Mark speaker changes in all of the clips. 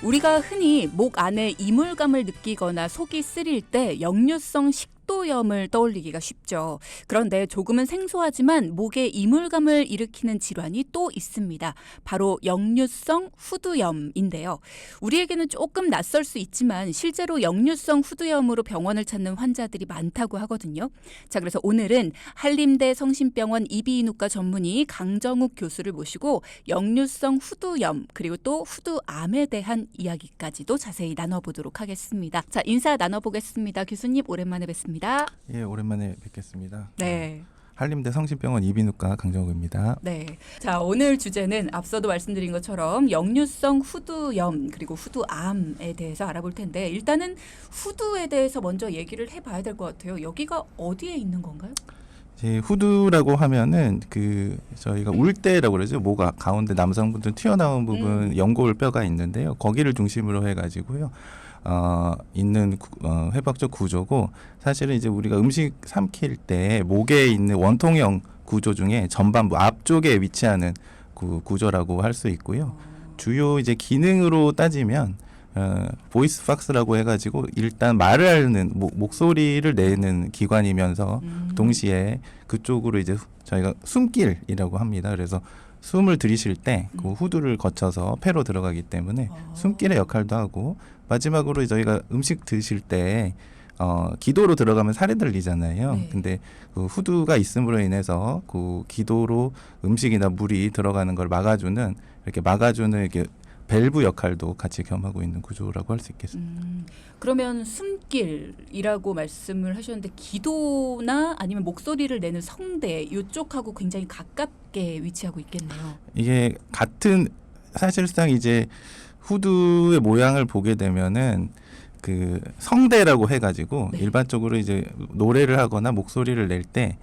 Speaker 1: 우리가 흔히 목 안에 이물감을 느끼거나 속이 쓰릴 때 역류성 식도염을 떠올리기가 쉽죠. 그런데 조금은 생소하지만 목에 이물감을 일으키는 질환이 또 있습니다. 바로 역류성 후두염인데요. 우리에게는 조금 낯설 수 있지만 실제로 역류성 후두염으로 병원을 찾는 환자들이 많다고 하거든요. 자, 그래서 오늘은 한림대 성심병원 이비인후과 전문의 강정욱 교수를 모시고 역류성 후두염 그리고 또 후두암에 대한 이야기까지도 자세히 나눠보도록 하겠습니다. 자, 인사 나눠보겠습니다. 교수님 오랜만에 뵙습니다.
Speaker 2: 예, 오랜만에 뵙겠습니다.
Speaker 1: 네.
Speaker 2: 한림대 성심병원 이비인후과 강정욱입니다.
Speaker 1: 네. 자, 오늘 주제는 앞서도 말씀드린 것처럼 역류성 후두염 그리고 후두암에 대해서 알아볼 텐데 일단은 후두에 대해서 먼저 얘기를 해봐야 될 것 같아요. 여기가 어디에 있는 건가요?
Speaker 2: 이제 후두라고 하면은 저희가 울대라고 그러죠. 목 가운데 남성분들 튀어나온 부분 연골뼈가 있는데요. 거기를 중심으로 해가지고요. 있는 회복적 구조고 사실은 이제 우리가 음식 삼킬 때 목에 있는 원통형 구조 중에 전반부 앞쪽에 위치하는 구조라고 할 수 있고요. 주요 이제 기능으로 따지면 보이스 박스라고 해가지고 일단 말을 하는 목소리를 내는 기관이면서 동시에 그쪽으로 이제 저희가 숨길이라고 합니다. 그래서 숨을 들이쉴 때 그 후두를 거쳐서 폐로 들어가기 때문에 숨길의 역할도 하고 마지막으로 저희가 음식 드실 때 기도로 들어가면 살이 들리잖아요.
Speaker 1: 네.
Speaker 2: 근데 그 후두가 있음으로 인해서 그 기도로 음식이나 물이 들어가는 걸 막아주는 이렇게 밸브 역할도 같이 겸하고 있는 구조라고 할 수 있겠습니다.
Speaker 1: 그러면 숨길이라고 말씀을 하셨는데 기도나 아니면 목소리를 내는 성대 이쪽하고 굉장히 가깝게 위치하고 있겠네요.
Speaker 2: 이게 사실상 이제 후두의 모양을 보게 되면은 그 성대라고 해가지고
Speaker 1: 네.
Speaker 2: 일반적으로 이제 노래를 하거나 목소리를 낼 때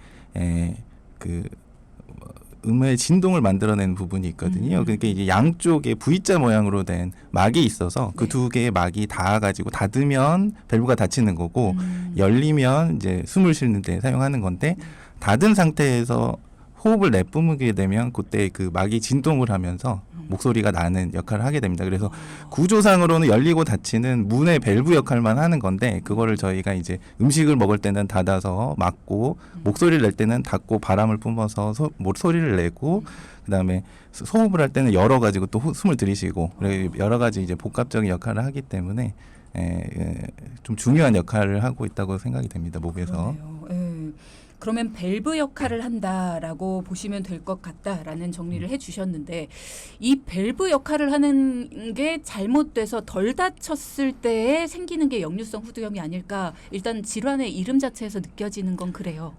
Speaker 2: 음의 진동을 만들어내는 부분이 있거든요. 그러니까 이제 양쪽에 V자 모양으로 된 막이 있어서 그 두 개의 막이 닿아가지고 닫으면 밸브가 닫히는 거고 열리면 이제 숨을 쉬는 데 사용하는 건데 닫은 상태에서 호흡을 내뿜게 되면 그때 그 막이 진동을 하면서 목소리가 나는 역할을 하게 됩니다. 그래서 구조상으로는 열리고 닫히는 문의 밸브 역할만 하는 건데 그거를 저희가 이제 음식을 먹을 때는 닫아서 막고 목소리를 낼 때는 닫고 바람을 뿜어서 소리를 내고 그다음에 호흡을 할 때는 열어가지고 또 숨을 들이쉬고 여러 가지 이제 복합적인 역할을 하기 때문에 좀 중요한 역할을 하고 있다고 생각이 됩니다. 목에서.
Speaker 1: 그러네요. 그러면 밸브 역할을 한다라고 보시면 될 것 같다라는 정리를 해주셨는데 이 밸브 역할을 하는 게 잘못돼서 덜 다쳤을 때에 생기는 게 역류성 후두염이 아닐까. 일단 질환의 이름 자체에서 느껴지는 건 그래요.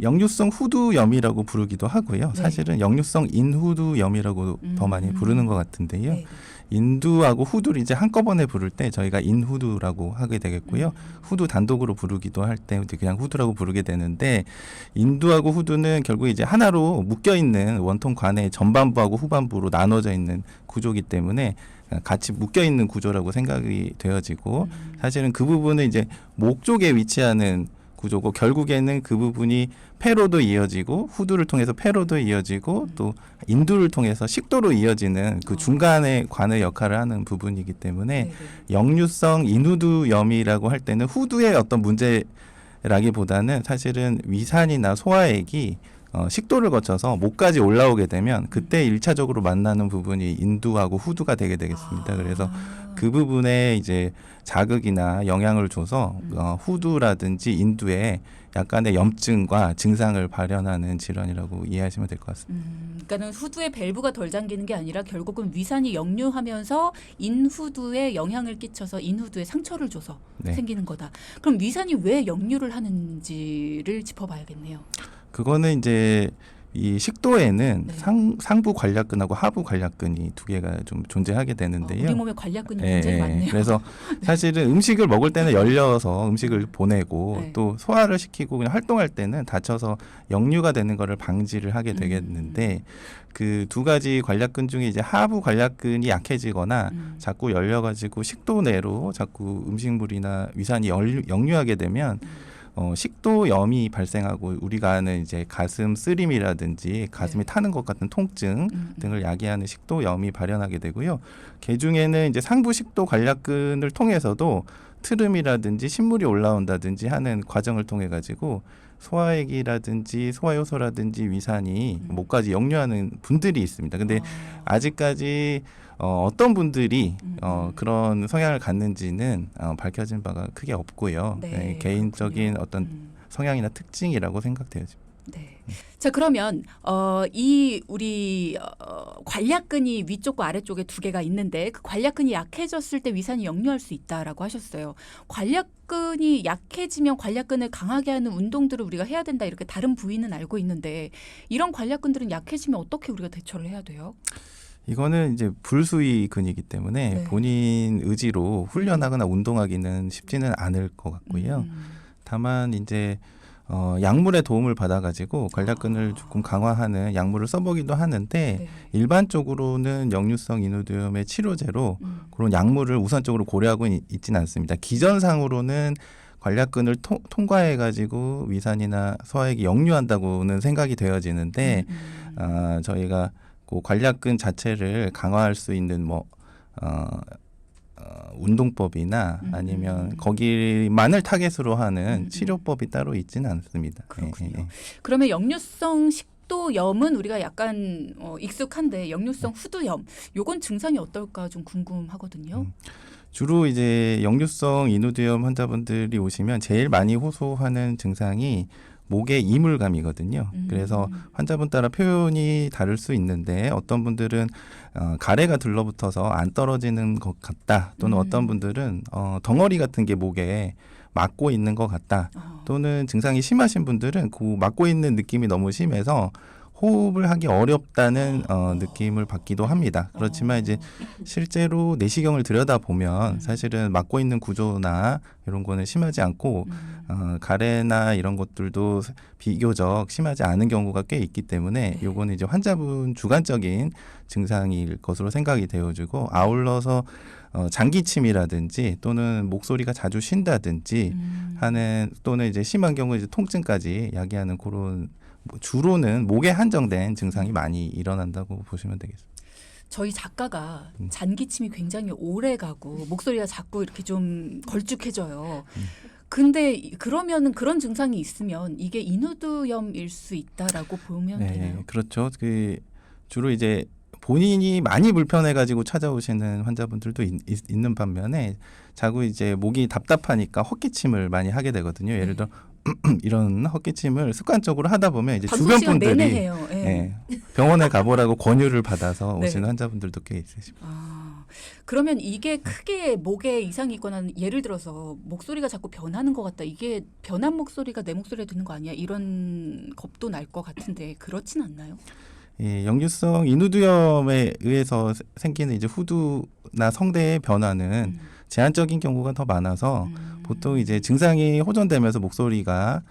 Speaker 2: 역류성 후두염이라고 부르기도 하고요.
Speaker 1: 네.
Speaker 2: 사실은 역류성 인후두염이라고 더 많이 부르는 것 같은데요.
Speaker 1: 네.
Speaker 2: 인두하고 후두를 이제 한꺼번에 부를 때 저희가 인후두라고 하게 되겠고요. 후두 단독으로 부르기도 할 때 그냥 후두라고 부르게 되는데 인두하고 후두는 결국 이제 하나로 묶여 있는 원통관의 전반부하고 후반부로 나눠져 있는 구조이기 때문에 같이 묶여 있는 구조라고 생각이 되어지고 사실은 그 부분은 이제 목 쪽에 위치하는 구조고 결국에는 그 부분이 폐로도 이어지고 후두를 통해서 폐로도 이어지고 또 인두를 통해서 식도로 이어지는 그 중간의 관의 역할을 하는 부분이기 때문에 역류성 인후두염이라고 할 때는 후두의 어떤 문제라기보다는 사실은 위산이나 소화액이 식도를 거쳐서 목까지 올라오게 되면 그때 1차적으로 만나는 부분이 인두하고 후두가 되게 되겠습니다. 그래서 그 부분에 이제 자극이나 영향을 줘서 후두라든지 인두에 약간의 염증과 증상을 발현하는 질환이라고 이해하시면 될 것 같습니다.
Speaker 1: 그러니까는 후두의 밸브가 덜 잠기는 게 아니라 결국은 위산이 역류하면서 인후두에 영향을 끼쳐서 인후두에 상처를 줘서 생기는 거다. 그럼 위산이 왜 역류를 하는지를 짚어봐야겠네요.
Speaker 2: 그거는 이제 이 식도에는 상부 관략근하고 하부 관략근이 두 개가 좀 존재하게 되는데요.
Speaker 1: 우리 몸에 관략근이 굉장히 많네요.
Speaker 2: 그래서 사실은 음식을 먹을 때는 열려서 음식을 보내고 또 소화를 시키고 그냥 활동할 때는 다쳐서 역류가 되는 거를 방지를 하게 되겠는데 그 두 가지 관략근 중에 이제 하부 관략근이 약해지거나 자꾸 열려가지고 식도 내로 자꾸 음식물이나 위산이 역류하게 되면 식도염이 발생하고 우리가 아는 이제 가슴 쓰림이라든지 가슴이 타는 것 같은 통증 등을 야기하는 식도염이 발현하게 되고요. 개 중에는 이제 상부 식도 관략근을 통해서도 트름이라든지 신물이 올라온다든지 하는 과정을 통해 가지고 소화액이라든지 소화효소라든지 위산이 목까지 역류하는 분들이 있습니다. 근데 아직까지 어떤 분들이 그런 성향을 갖는지는 밝혀진 바가 크게 없고요.
Speaker 1: 네,
Speaker 2: 네, 개인적인
Speaker 1: 그렇군요.
Speaker 2: 어떤 성향이나 특징이라고 생각되어집니다.
Speaker 1: 네. 자, 그러면 이 우리 관략근이 위쪽과 아래쪽에 두 개가 있는데 그 관략근이 약해졌을 때 위산이 역류할 수 있다라고 하셨어요. 관략근이 약해지면 관략근을 강하게 하는 운동들을 우리가 해야 된다 이렇게 다른 부위는 알고 있는데 이런 관략근들은 약해지면 어떻게 우리가 대처를 해야 돼요?
Speaker 2: 이거는 이제 불수의 근이기 때문에
Speaker 1: 네.
Speaker 2: 본인 의지로 훈련하거나 운동하기는 쉽지는 않을 것 같고요. 다만 이제 약물의 도움을 받아가지고 관략근을 조금 강화하는 약물을 써보기도 하는데
Speaker 1: 네.
Speaker 2: 일반적으로는 역류성 인후두염의 치료제로 그런 약물을 우선적으로 고려하고 있지는 않습니다. 기전상으로는 관략근을 통과해가지고 위산이나 소화액이 역류한다고는 생각이 되어지는데 저희가 그 관략근 자체를 강화할 수 있는 운동법이나 아니면 거기만을 타겟으로 하는 치료법이 따로 있지는 않습니다.
Speaker 1: 그렇군요.
Speaker 2: 예, 예.
Speaker 1: 그러면 역류성 식도염은 우리가 약간 익숙한데 역류성 후두염 요건 증상이 어떨까 좀 궁금하거든요.
Speaker 2: 주로 이제 역류성 인후두염 환자분들이 오시면 제일 많이 호소하는 증상이 목의 이물감이거든요. 그래서 환자분 따라 표현이 다를 수 있는데 어떤 분들은 가래가 들러붙어서 안 떨어지는 것 같다. 또는 어떤 분들은 덩어리 같은 게 목에 막고 있는 것 같다. 또는 증상이 심하신 분들은 그 막고 있는 느낌이 너무 심해서 호흡을 하기 어렵다는 느낌을 받기도 합니다. 그렇지만 이제 실제로 내시경을 들여다보면 사실은 막고 있는 구조나 이런 거는 심하지 않고 가래나 이런 것들도 비교적 심하지 않은 경우가 꽤 있기 때문에 요거는 이제 환자분 주관적인 증상일 것으로 생각이 되어지고 아울러서 장기침이라든지 또는 목소리가 자주 쉰다든지 하는 또는 이제 심한 경우 이제 통증까지 야기하는 그런 주로는 목에 한정된 증상이 많이 일어난다고 보시면 되겠습니다.
Speaker 1: 저희 작가가 잔기침이 굉장히 오래 가고 목소리가 자꾸 이렇게 좀 걸쭉해져요. 근데 그러면은 그런 증상이 있으면 이게 인후두염일 수 있다라고 보면 되나요?
Speaker 2: 그렇죠. 그 주로 이제 본인이 많이 불편해가지고 찾아오시는 환자분들도 있는 반면에 자꾸 이제 목이 답답하니까 헛기침을 많이 하게 되거든요. 예를 들어 이런 헛기침을 습관적으로 하다 보면 이제 주변 분들이 병원에 가보라고 권유를 받아서 오시는 환자분들도 꽤 있으십니다.
Speaker 1: 그러면 이게 크게 목에 이상이 있거나 예를 들어서 목소리가 자꾸 변하는 것 같다. 이게 변한 목소리가 내 목소리가 되는 거 아니야? 이런 겁도 날 것 같은데 그렇진 않나요?
Speaker 2: 예, 역류성 인후두염에 의해서 생기는 이제 후두나 성대의 변화는 제한적인 경우가 더 많아서 보통 이제 증상이 호전되면서 목소리가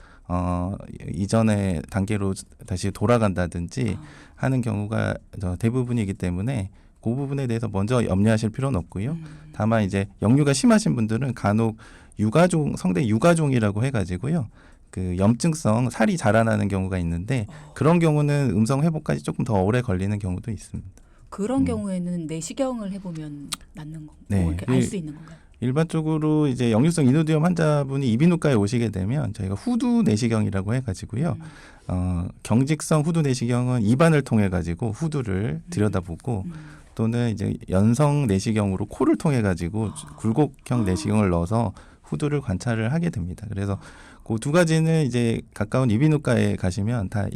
Speaker 2: 이전의 단계로 다시 돌아간다든지 하는 경우가 대부분이기 때문에 그 부분에 대해서 먼저 염려하실 필요는 없고요. 다만 이제 역류가 심하신 분들은 간혹 유가종, 성대 유가종이라고 해가지고요. 그 염증성 살이 자라나는 경우가 있는데 그런 경우는 음성 회복까지 조금 더 오래 걸리는 경우도 있습니다.
Speaker 1: 그런 경우에는 내시경을 해보면 낫는 거고 이렇게 알 수 있는 건가요?
Speaker 2: 일반적으로 이제 역류성 인후두염 환자분이 이비인후과에 오시게 되면 저희가 후두 내시경이라고 해가지고요. 경직성 후두 내시경은 입안을 통해 가지고 후두를 들여다보고 또는 이제 연성 내시경으로 코를 통해 가지고 굴곡형 내시경을 넣어서 후두를 관찰을 하게 됩니다. 그래서 그 두 가지는 이제 가까운 이비인후과에 가시면 다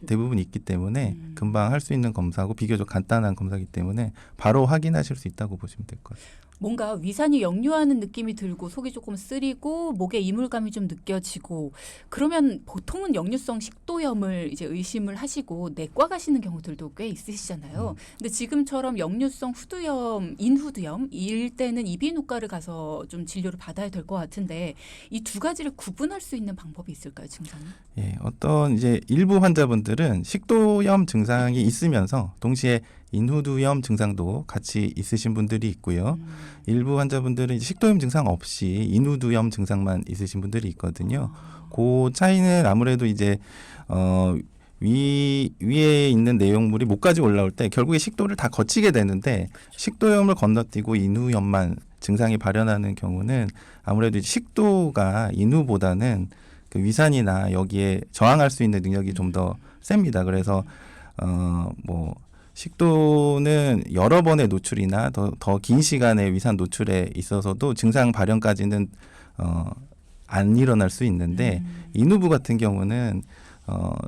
Speaker 2: 대부분 있기 때문에 금방 할 수 있는 검사고 비교적 간단한 검사이기 때문에 바로 확인하실 수 있다고 보시면 될 것 같아요.
Speaker 1: 뭔가 위산이 역류하는 느낌이 들고 속이 조금 쓰리고 목에 이물감이 좀 느껴지고 그러면 보통은 역류성 식도염을 이제 의심을 하시고 내과 가시는 경우들도 꽤 있으시잖아요. 근데 지금처럼 역류성 후두염, 인후두염 일 때는 이비인후과를 가서 좀 진료를 받아야 될 것 같은데 이 두 가지를 구분할 수 있는 방법이 있을까요, 증상이?
Speaker 2: 예, 어떤 이제 일부 환자분들은 식도염 증상이 있으면서 동시에 인후두염 증상도 같이 있으신 분들이 있고요. 일부 환자분들은 이제 식도염 증상 없이 인후두염 증상만 있으신 분들이 있거든요. 그 차이는 아무래도 이제 위에 있는 내용물이 목까지 올라올 때 결국에 식도를 다 거치게 되는데 식도염을 건너뛰고 인후염만 증상이 발현하는 경우는 아무래도 식도가 인후보다는 그 위산이나 여기에 저항할 수 있는 능력이 좀 더 셉니다. 그래서 뭐 식도는 여러 번의 노출이나 더 긴 시간의 위산 노출에 있어서도 증상 발현까지는 안 일어날 수 있는데 인후부 같은 경우는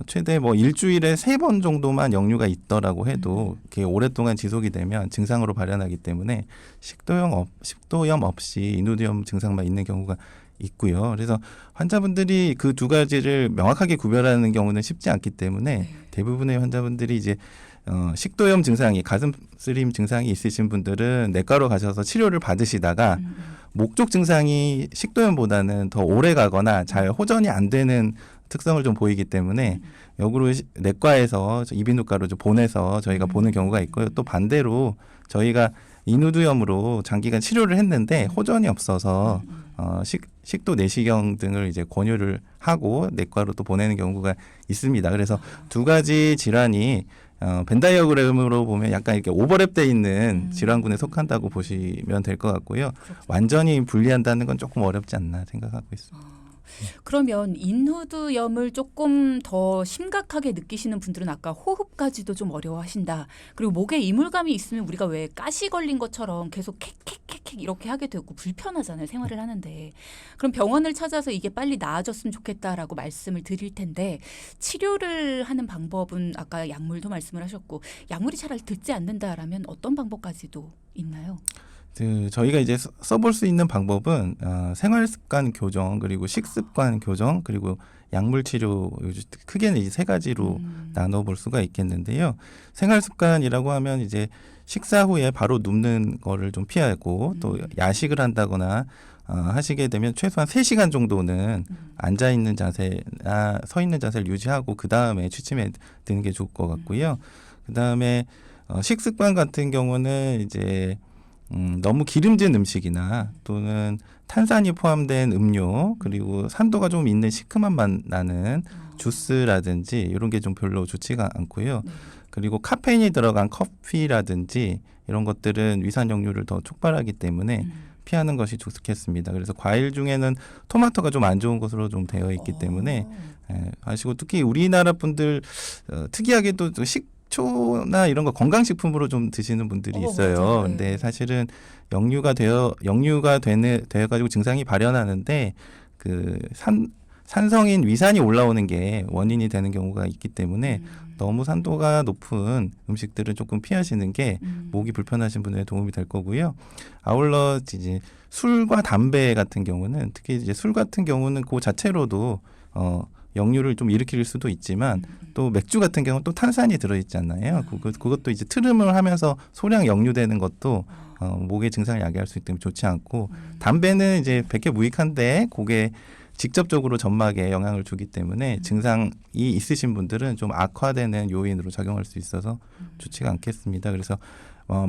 Speaker 2: 최대 뭐 일주일에 3번 정도만 역류가 있더라고 해도 그게 오랫동안 지속이 되면 증상으로 발현하기 때문에 식도염 없이 인후두염 증상만 있는 경우가 있고요. 그래서 환자분들이 그 두 가지를 명확하게 구별하는 경우는 쉽지 않기 때문에 대부분의 환자분들이 이제 식도염 증상이 가슴 쓰림 증상이 있으신 분들은 내과로 가셔서 치료를 받으시다가 목쪽 증상이 식도염보다는 더 오래 가거나 잘 호전이 안 되는 특성을 좀 보이기 때문에 역으로 내과에서 이비인후과로 좀 보내서 저희가 보는 경우가 있고요. 또 반대로 저희가 인후두염으로 장기간 치료를 했는데 호전이 없어서 식도 내시경 등을 이제 권유를 하고 내과로 또 보내는 경우가 있습니다. 그래서 두 가지 질환이 벤다이어그램으로 보면 약간 이렇게 오버랩돼 있는 질환군에 속한다고 보시면 될 것 같고요. 완전히 분리한다는 건 조금 어렵지 않나 생각하고 있습니다.
Speaker 1: 그러면 인후두염을 조금 더 심각하게 느끼시는 분들은 아까 호흡까지도 좀 어려워하신다. 그리고 목에 이물감이 있으면 우리가 왜 가시 걸린 것처럼 계속 캑캑캑 이렇게 하게 되고 불편하잖아요. 생활을 하는데. 그럼 병원을 찾아서 이게 빨리 나아졌으면 좋겠다라고 말씀을 드릴 텐데 치료를 하는 방법은 아까 약물도 말씀을 하셨고 약물이 잘 듣지 않는다라면 어떤 방법까지도 있나요?
Speaker 2: 저희가 이제 써볼 수 있는 방법은 생활습관 교정 그리고 식습관 교정 그리고 약물 치료 크게는 이 세 가지로 나눠볼 수가 있겠는데요. 생활습관이라고 하면 이제 식사 후에 바로 눕는 거를 좀 피하고 또 야식을 한다거나 하시게 되면 최소한 3시간 정도는 앉아 있는 자세나 서 있는 자세를 유지하고 그 다음에 취침에 드는 게 좋을 것 같고요. 그 다음에 식습관 같은 경우는 이제 너무 기름진 음식이나 또는 탄산이 포함된 음료 그리고 산도가 좀 있는 시큼한 맛 나는 주스라든지 이런 게 좀 별로 좋지가 않고요. 그리고 카페인이 들어간 커피라든지 이런 것들은 위산 역류를 더 촉발하기 때문에 피하는 것이 좋겠습니다. 그래서 과일 중에는 토마토가 좀 안 좋은 것으로 좀 되어 있기 때문에 아시고 특히 우리나라 분들 특이하게도 식초나 이런 거 건강식품으로 좀 드시는 분들이 있어요.
Speaker 1: 맞아요.
Speaker 2: 근데 사실은 역류가 되어가지고 증상이 발현하는데 그 산성인 위산이 올라오는 게 원인이 되는 경우가 있기 때문에 너무 산도가 높은 음식들은 조금 피하시는 게 목이 불편하신 분들에 도움이 될 거고요. 아울러 이제 술과 담배 같은 경우는 특히 이제 술 같은 경우는 그 자체로도 역류를 좀 일으킬 수도 있지만 또 맥주 같은 경우는 또 탄산이 들어있잖아요. 그것도 이제 트름을 하면서 소량 역류되는 것도 목의 증상을 야기할 수 있기 때문에 좋지 않고 담배는 이제 백해 무익한데 그게 직접적으로 점막에 영향을 주기 때문에 증상이 있으신 분들은 좀 악화되는 요인으로 작용할 수 있어서 좋지가 않겠습니다. 그래서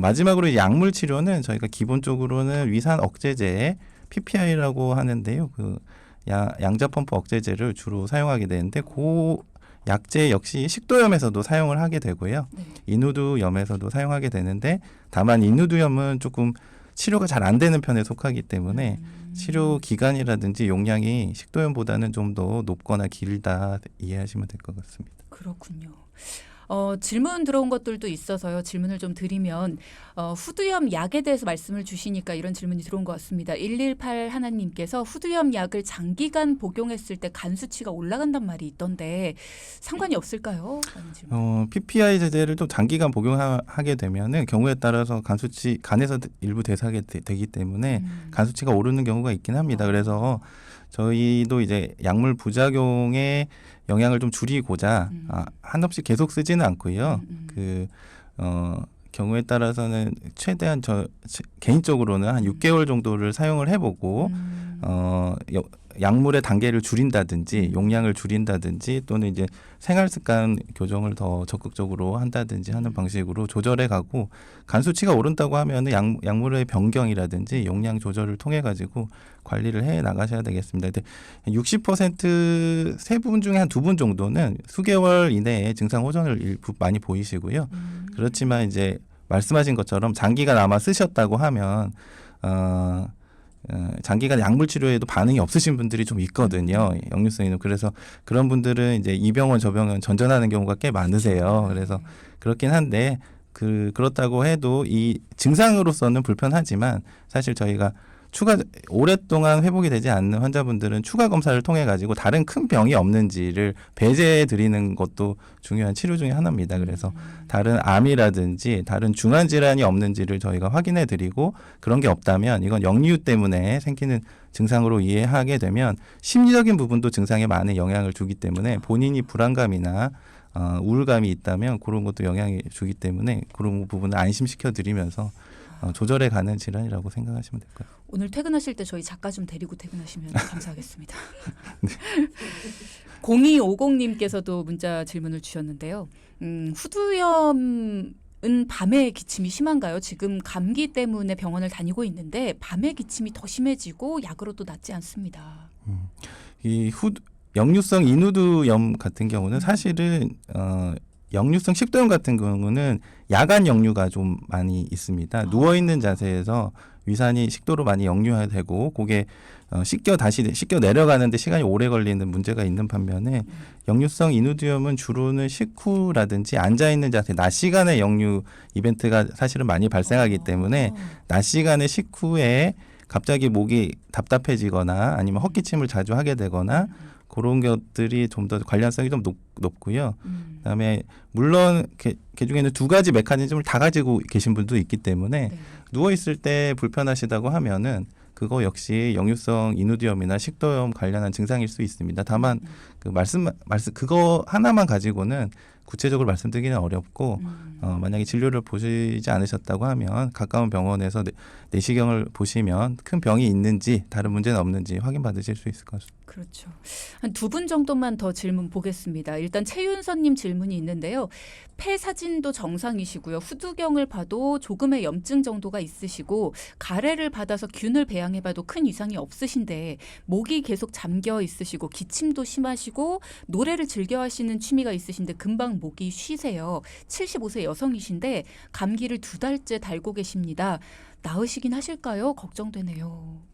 Speaker 2: 마지막으로 약물 치료는 저희가 기본적으로는 위산 억제제 PPI라고 하는데요. 그 양자 펌프 억제제를 주로 사용하게 되는데 그 약제 역시 식도염에서도 사용을 하게 되고요. 인후두염에서도 사용하게 되는데 다만 인후두염은 조금 치료가 잘 안 되는 편에 속하기 때문에 치료 기간이라든지 용량이 식도염보다는 좀 더 높거나 길다 이해하시면 될 것 같습니다.
Speaker 1: 그렇군요. 질문 들어온 것들도 있어서요. 질문을 좀 드리면 후두염 약에 대해서 말씀을 주시니까 이런 질문이 들어온 것 같습니다. 118 하나님께서 후두염 약을 장기간 복용했을 때 간 수치가 올라간단 말이 있던데 상관이 없을까요? 라는 질문.
Speaker 2: PPI 제제를 또 장기간 복용하게 되면은 경우에 따라서 간 수치 간에서 일부 대사하게 되기 때문에 간 수치가 오르는 경우가 있긴 합니다. 그래서 저희도 이제 약물 부작용에 영향을 좀 줄이고자 한없이 계속 쓰지는 않고요. 경우에 따라서는 최대한 개인적으로는 한 6개월 정도를 사용을 해보고 약물의 단계를 줄인다든지 용량을 줄인다든지 또는 이제 생활 습관 교정을 더 적극적으로 한다든지 하는 방식으로 조절해 가고 간 수치가 오른다고 하면은 약물의 변경이라든지 용량 조절을 통해 가지고 관리를 해 나가셔야 되겠습니다. 근데 60%세 분 중에 한 두 분 정도는 수개월 이내에 증상 호전을 일부 많이 보이시고요. 그렇지만 이제 말씀하신 것처럼 장기간 아마 쓰셨다고 하면 장기간 약물 치료에도 반응이 없으신 분들이 좀 있거든요. 역류성 인후. 그래서 그런 분들은 이제 이 병원 저 병원 전전하는 경우가 꽤 많으세요. 그래서 그렇긴 한데 그렇다고 해도 이 증상으로서는 불편하지만 사실 저희가 오랫동안 회복이 되지 않는 환자분들은 추가 검사를 통해 가지고 다른 큰 병이 없는지를 배제해 드리는 것도 중요한 치료 중에 하나입니다. 그래서 다른 암이라든지 다른 중한 질환이 없는지를 저희가 확인해 드리고 그런 게 없다면 이건 역류 때문에 생기는 증상으로 이해하게 되면 심리적인 부분도 증상에 많은 영향을 주기 때문에 본인이 불안감이나 우울감이 있다면 그런 것도 영향을 주기 때문에 그런 부분을 안심시켜 드리면서 조절해 가는 질환이라고 생각하시면 될 거예요.
Speaker 1: 오늘 퇴근하실 때 저희 작가 좀 데리고 퇴근하시면 감사하겠습니다. 네. 0250님께서도 문자 질문을 주셨는데요. 후두염은 밤에 기침이 심한가요? 지금 감기 때문에 병원을 다니고 있는데 밤에 기침이 더 심해지고 약으로도 낫지 않습니다.
Speaker 2: 역류성 인후두염 같은 경우는 사실은 역류성 식도염 같은 경우는 야간 역류가 좀 많이 있습니다. 누워 있는 자세에서 위산이 식도로 많이 역류되고 그게 씻겨 내려가는데 시간이 오래 걸리는 문제가 있는 반면에 역류성 인후두염은 주로는 식후라든지 앉아 있는 자세, 낮 시간에 역류 이벤트가 사실은 많이 발생하기 때문에 낮 시간에 식후에 갑자기 목이 답답해지거나 아니면 헛기침을 자주 하게 되거나 그런 것들이 좀 더 관련성이 좀 높고요. 그다음에 물론 그 중에는 두 가지 메커니즘을 다 가지고 계신 분도 있기 때문에
Speaker 1: 네.
Speaker 2: 누워 있을 때 불편하시다고 하면은 그거 역시 역류성 인후두염이나 식도염 관련한 증상일 수 있습니다. 다만 말씀 그거 하나만 가지고는 구체적으로 말씀드리기는 어렵고 만약에 진료를 보시지 않으셨다고 하면 가까운 병원에서 내시경을 보시면 큰 병이 있는지 다른 문제는 없는지 확인받으실 수 있을 것 같습니다.
Speaker 1: 그렇죠. 한 두 분 정도만 더 질문 보겠습니다. 일단 최윤선님 질문이 있는데요. 폐 사진도 정상이시고요. 후두경을 봐도 조금의 염증 정도가 있으시고 가래를 받아서 균을 배양해봐도 큰 이상이 없으신데 목이 계속 잠겨 있으시고 기침도 심하시고 노래를 즐겨하시는 취미가 있으신데 금방 목이 쉬세요. 75세 여성이신데 감기를 2달째 달고 계십니다. 나으시긴 하실까요? 걱정되네요.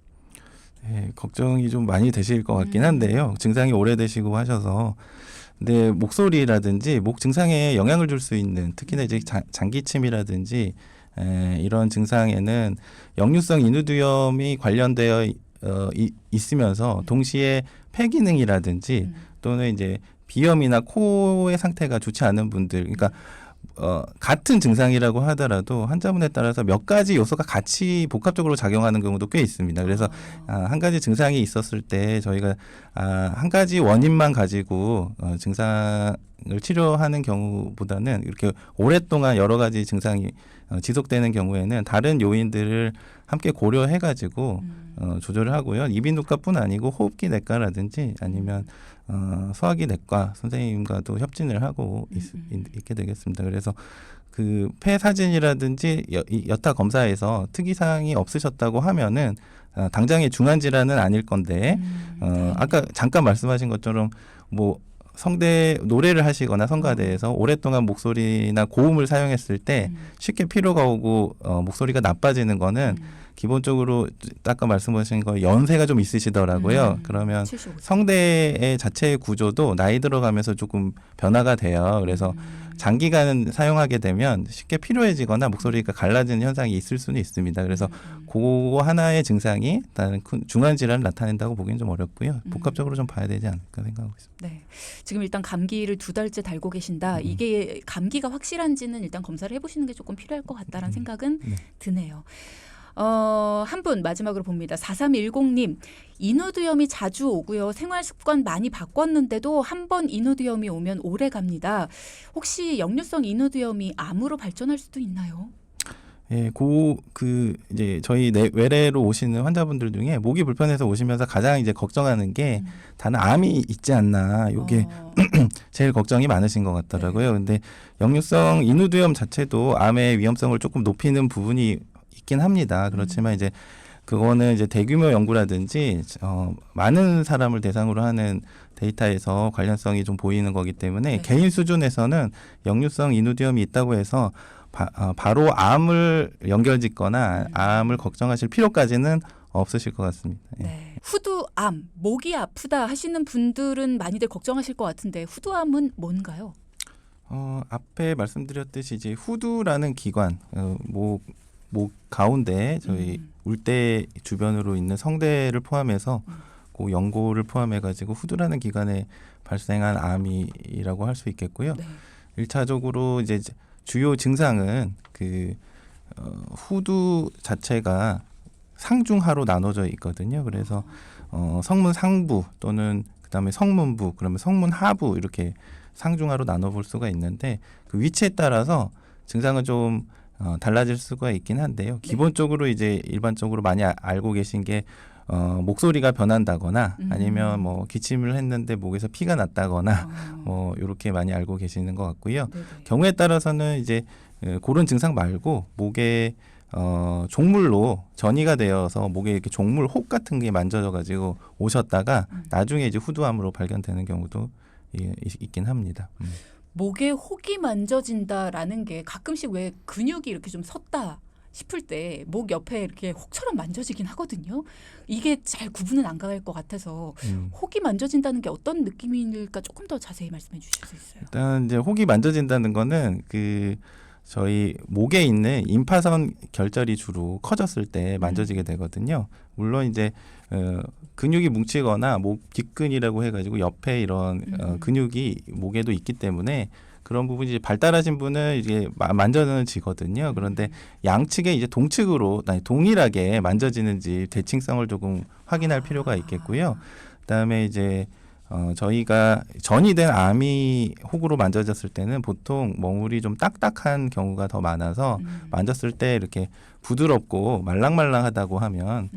Speaker 2: 네, 걱정이 좀 많이 되실 것 같긴 한데요. 증상이 오래되시고 하셔서 근데 목소리라든지 목 증상에 영향을 줄 수 있는 특히나 이제 장기침이라든지 이런 증상에는 역류성 인후두염이 관련되어 있으면서 동시에 폐 기능이라든지 또는 이제 비염이나 코의 상태가 좋지 않은 분들, 그러니까 같은 증상이라고 하더라도 환자분에 따라서 몇 가지 요소가 같이 복합적으로 작용하는 경우도 꽤 있습니다. 그래서 한 가지 증상이 있었을 때 저희가 한 가지 원인만 가지고 증상을 치료하는 경우보다는 이렇게 오랫동안 여러 가지 증상이 지속되는 경우에는 다른 요인들을 함께 고려해가지고 조절을 하고요. 이비인후과뿐 아니고 호흡기 내과라든지 아니면 소화기 내과 선생님과도 협진을 하고 있게 되겠습니다. 그래서 그 폐 사진이라든지 여타 검사에서 특이사항이 없으셨다고 하면은 당장의 중한 질환은 아닐 건데 아까 잠깐 말씀하신 것처럼 뭐 성대 노래를 하시거나 성가대에서 오랫동안 목소리나 고음을 사용했을 때 쉽게 피로가 오고 목소리가 나빠지는 거는 기본적으로 아까 말씀하신 거 연세가 좀 있으시더라고요. 그러면
Speaker 1: 75세.
Speaker 2: 성대의 자체의 구조도 나이 들어가면서 조금 변화가 돼요. 그래서 장기간 사용하게 되면 쉽게 피로해지거나 목소리가 갈라지는 현상이 있을 수는 있습니다. 그래서 그거 하나의 증상이 다른 중한 질환을 나타낸다고 보기는 좀 어렵고요. 복합적으로 좀 봐야 되지 않을까 생각하고 있습니다.
Speaker 1: 네, 지금 일단 감기를 2달째 달고 계신다. 이게 감기가 확실한지는 일단 검사를 해보시는 게 조금 필요할 것 같다라는 생각은 드네요. 한 분 마지막으로 봅니다. 4310님. 인후두염이 자주 오고요. 생활 습관 많이 바꿨는데도 한 번 인후두염이 오면 오래 갑니다. 혹시 역류성 인후두염이 암으로 발전할 수도 있나요?
Speaker 2: 예, 이제 저희 외래로 오시는 환자분들 중에 목이 불편해서 오시면서 가장 이제 걱정하는 게 다는 암이 있지 않나. 요게 제일 걱정이 많으신 것 같더라고요. 근데 역류성 인후두염 자체도 암의 위험성을 조금 높이는 부분이 있긴 합니다. 그렇지만 이제 그거는 이제 대규모 연구라든지 많은 사람을 대상으로 하는 데이터에서 관련성이 좀 보이는 거기 때문에
Speaker 1: 네.
Speaker 2: 개인 수준에서는 역류성 인후두염이 있다고 해서 바로 암을 연결짓거나 암을 걱정하실 필요까지는 없으실 것 같습니다. 예.
Speaker 1: 네. 후두암, 목이 아프다 하시는 분들은 많이들 걱정하실 것 같은데 후두암은 뭔가요?
Speaker 2: 앞에 말씀드렸듯이 이제 후두라는 기관, 목 가운데 저희 울대 주변으로 있는 성대를 포함해서 그 연골을 포함해가지고 후두라는 기관에 발생한 암이라고 할 수 있겠고요.
Speaker 1: 네.
Speaker 2: 1차적으로 이제 주요 증상은 후두 자체가 상중하로 나눠져 있거든요. 그래서 성문 상부 또는 그다음에 성문부, 그러면 성문 하부 이렇게 상중하로 나눠볼 수가 있는데 그 위치에 따라서 증상은 좀 달라질 수가 있긴 한데요. 기본적으로 이제 일반적으로 많이 알고 계신 게 목소리가 변한다거나 아니면 뭐 기침을 했는데 목에서 피가 났다거나 뭐 이렇게 많이 알고 계시는 것 같고요.
Speaker 1: 네네.
Speaker 2: 경우에 따라서는 이제 그런 증상 말고 목에 종물로 전이가 되어서 목에 이렇게 종물 혹 같은 게 만져져 가지고 오셨다가 나중에 이제 후두암으로 발견되는 경우도 있긴 합니다.
Speaker 1: 목에 혹이 만져진다라는 게 가끔씩 왜 근육이 이렇게 좀 섰다 싶을 때 목 옆에 이렇게 혹처럼 만져지긴 하거든요. 이게 잘 구분은 안 갈 것 같아서 혹이 만져진다는 게 어떤 느낌일까 조금 더 자세히 말씀해 주실 수 있어요?
Speaker 2: 일단 이제 혹이 만져진다는 거는 저희 목에 있는 임파선 결절이 주로 커졌을 때 만져지게 되거든요. 물론 이제 근육이 뭉치거나 목 뒷근이라고 해가지고 옆에 이런 근육이 목에도 있기 때문에 그런 부분이 이제 발달하신 분은 이제 만져지거든요. 그런데 양측에 이제 동일하게 만져지는지 대칭성을 조금 확인할 필요가 있겠고요. 그다음에 이제 저희가 전이 된 암이 혹으로 만져졌을 때는 보통 멍울이 좀 딱딱한 경우가 더 많아서 만졌을 때 이렇게 부드럽고 말랑말랑하다고 하면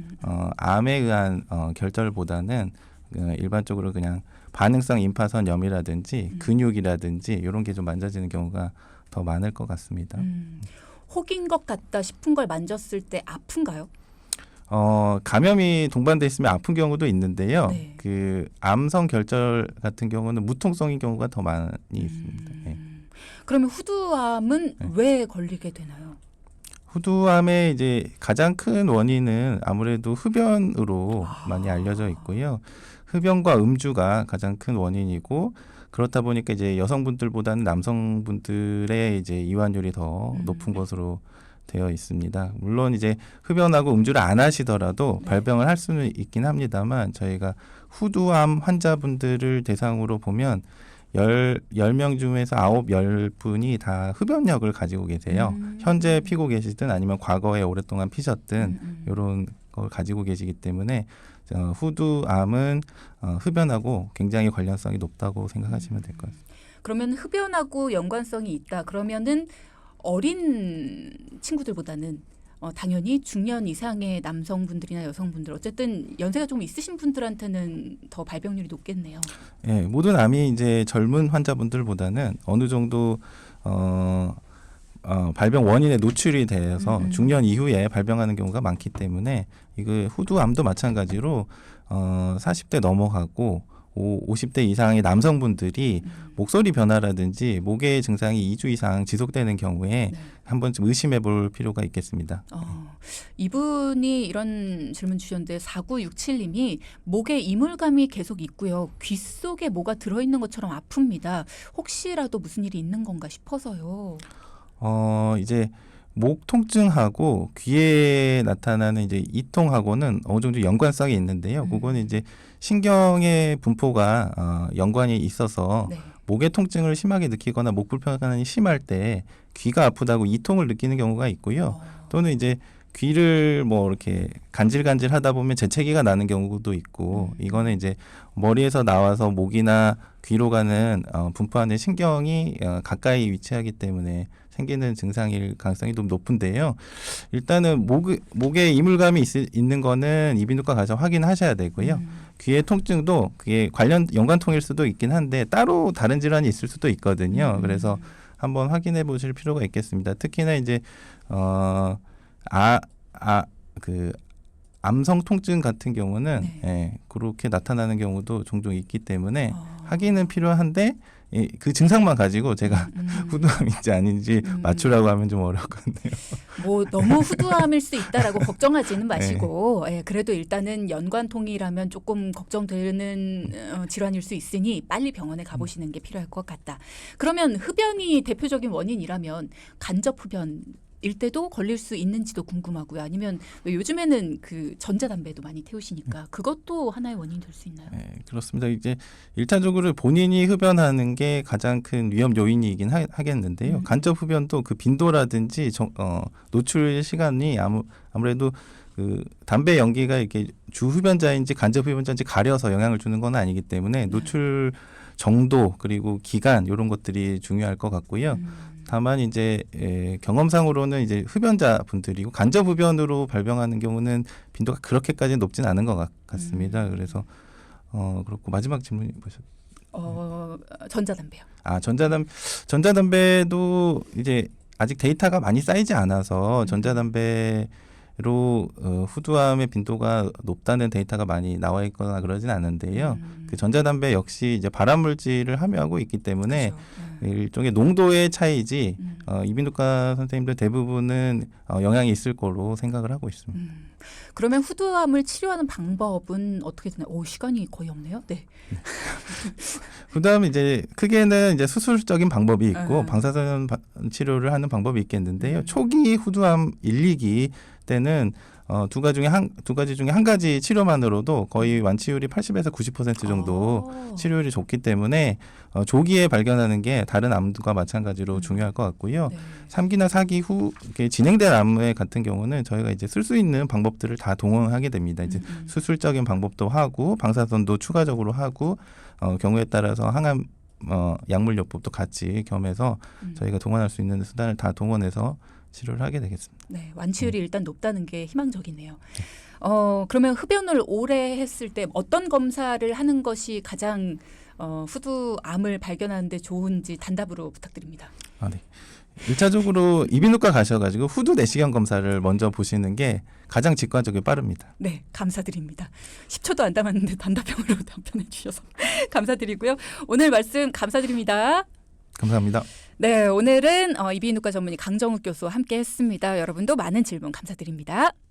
Speaker 2: 암에 의한 결절보다는 일반적으로 그냥 반응성 임파선염이라든지 근육이라든지 이런 게 좀 만져지는 경우가 더 많을 것 같습니다.
Speaker 1: 혹인 것 같다 싶은 걸 만졌을 때 아픈가요?
Speaker 2: 감염이 동반돼 있으면 아픈 경우도 있는데요.
Speaker 1: 네.
Speaker 2: 그 암성 결절 같은 경우는 무통성인 경우가 더 많이 있습니다. 네.
Speaker 1: 그러면 후두암은
Speaker 2: 네.
Speaker 1: 왜 걸리게 되나요?
Speaker 2: 후두암의 이제 가장 큰 원인은 아무래도 흡연으로 많이 알려져 있고요. 흡연과 음주가 가장 큰 원인이고 그렇다 보니까 이제 여성분들보다는 남성분들의 이제 이완율이 더 높은 것으로 되어 있습니다. 물론 이제 흡연하고 음주를 안 하시더라도 발병을 할 수는 있긴 합니다만 저희가 후두암 환자분들을 대상으로 보면 10명 중에서 10분이 다 흡연력을 가지고 계세요. 현재 피고 계시든 아니면 과거에 오랫동안 피셨든 이런 걸 가지고 계시기 때문에 후두암은 흡연하고 굉장히 관련성이 높다고 생각하시면 될 것 같습니다.
Speaker 1: 그러면 흡연하고 연관성이 있다. 그러면은 어린 친구들보다는 당연히 중년 이상의 남성분들이나 여성분들 어쨌든 연세가 좀 있으신 분들한테는 더 발병률이 높겠네요.
Speaker 2: 예, 모든 암이 이제 젊은 환자분들보다는 어느 정도 발병 원인에 노출이 되어서 중년 이후에 발병하는 경우가 많기 때문에 이거 후두암도 마찬가지로 40대 넘어가고 50대 이상의 남성분들이 목소리 변화라든지 목의 증상이 2주 이상 지속되는 경우에 한 번쯤 의심해 볼 필요가 있겠습니다.
Speaker 1: 이분이 이런 질문 주셨는데 4967님이 목에 이물감이 계속 있고요. 귀 속에 뭐가 들어있는 것처럼 아픕니다. 혹시라도 무슨 일이 있는 건가 싶어서요.
Speaker 2: 이제 목 통증하고 귀에 나타나는 이제 이통하고는 어느 정도 연관성이 있는데요. 그거는 이제 신경의 분포가 연관이 있어서
Speaker 1: 네.
Speaker 2: 목의 통증을 심하게 느끼거나 목 불편감이 심할 때 귀가 아프다고 이통을 느끼는 경우가 있고요. 또는 이제 귀를 뭐 이렇게 간질간질 하다 보면 재채기가 나는 경우도 있고 이거는 이제 머리에서 나와서 목이나 귀로 가는 분포하는 신경이 가까이 위치하기 때문에 생기는 증상일 가능성이 좀 높은데요. 일단은 목에 이물감이 있는 거는 이비인후과 가서 확인하셔야 되고요. 귀의 통증도 그게 연관통일 수도 있긴 한데 따로 다른 질환이 있을 수도 있거든요. 그래서 한번 확인해 보실 필요가 있겠습니다. 특히나 이제 그 암성 통증 같은 경우는
Speaker 1: 네.
Speaker 2: 예, 그렇게 나타나는 경우도 종종 있기 때문에 확인은 필요한데 그 증상만 가지고 제가 후두암인지 아닌지 맞추라고 하면 좀 어렵거든요.
Speaker 1: 뭐 너무 후두암일 수 있다라고 걱정하지는 마시고 예, 그래도 일단은 연관통이라면 조금 걱정되는 질환일 수 있으니 빨리 병원에 가보시는 게 필요할 것 같다. 그러면 흡연이 대표적인 원인이라면 간접 흡연일 때도 걸릴 수 있는지도 궁금하고요. 아니면 왜 요즘에는 그 전자담배도 많이 태우시니까 그것도 하나의 원인이 될 수 있나요?
Speaker 2: 네, 그렇습니다. 이제 일차적으로 본인이 흡연하는 게 가장 큰 위험 요인이긴 하겠는데요. 간접 흡연도 그 빈도라든지 노출 시간이 아무래도 그 담배 연기가 이렇게 주 흡연자인지 간접 흡연자인지 가려서 영향을 주는 건 아니기 때문에 노출 정도 그리고 기간 이런 것들이 중요할 것 같고요. 다만 이제 경험상으로는 이제 흡연자 분들이고 간접 흡연으로 발병하는 경우는 빈도가 그렇게까지 높진 않은 것 같습니다. 그래서 그렇고 마지막 질문이 뭐셨죠?
Speaker 1: 전자담배요.
Speaker 2: 전자담배도 이제 아직 데이터가 많이 쌓이지 않아서 전자담배로 후두암의 빈도가 높다는 데이터가 많이 나와 있거나 그러진 않은데요. 그 전자담배 역시 이제 발암물질을 함유하고 있기 때문에
Speaker 1: 그렇죠.
Speaker 2: 일종의 농도의 차이지 이비인후과 선생님들 대부분은 영향이 있을 거로 생각을 하고 있습니다.
Speaker 1: 그러면 후두암을 치료하는 방법은 어떻게 되나요? 시간이 거의 없네요. 네.
Speaker 2: 후두암은 이제 크게는 이제 수술적인 방법이 있고 방사선 치료를 하는 방법이 있겠는데요. 초기 후두암 1, 2기 때는 두 가지 중에 한 가지 치료만으로도 거의 완치율이 80에서 90% 정도 치료율이 좋기 때문에 조기에 발견하는 게 다른 암과 마찬가지로 중요할 것 같고요.
Speaker 1: 네.
Speaker 2: 3기나 4기 후 이렇게 진행된 암 같은 경우는 저희가 이제 쓸 수 있는 방법들을 다 동원하게 됩니다. 이제 수술적인 방법도 하고 방사선도 추가적으로 하고 경우에 따라서 항암 약물요법도 같이 겸해서 저희가 동원할 수 있는 수단을 다 동원해서 치료를 하게 되겠습니다.
Speaker 1: 네, 완치율이 일단 높다는 게 희망적이네요. 그러면 흡연을 오래 했을 때 어떤 검사를 하는 것이 가장 후두암을 발견하는 데 좋은지 단답으로 부탁드립니다.
Speaker 2: 네. 1차적으로 이비인후과 가셔가지고 후두 내시경 검사를 먼저 보시는 게 가장 직관적이고 빠릅니다.
Speaker 1: 네, 감사드립니다. 10초도 안 남았는데 단답형으로 답변해 주셔서 감사드리고요. 오늘 말씀 감사드립니다.
Speaker 2: 감사합니다.
Speaker 1: 네, 오늘은 이비인후과 전문의 강정욱 교수와 함께 했습니다. 여러분도 많은 질문 감사드립니다.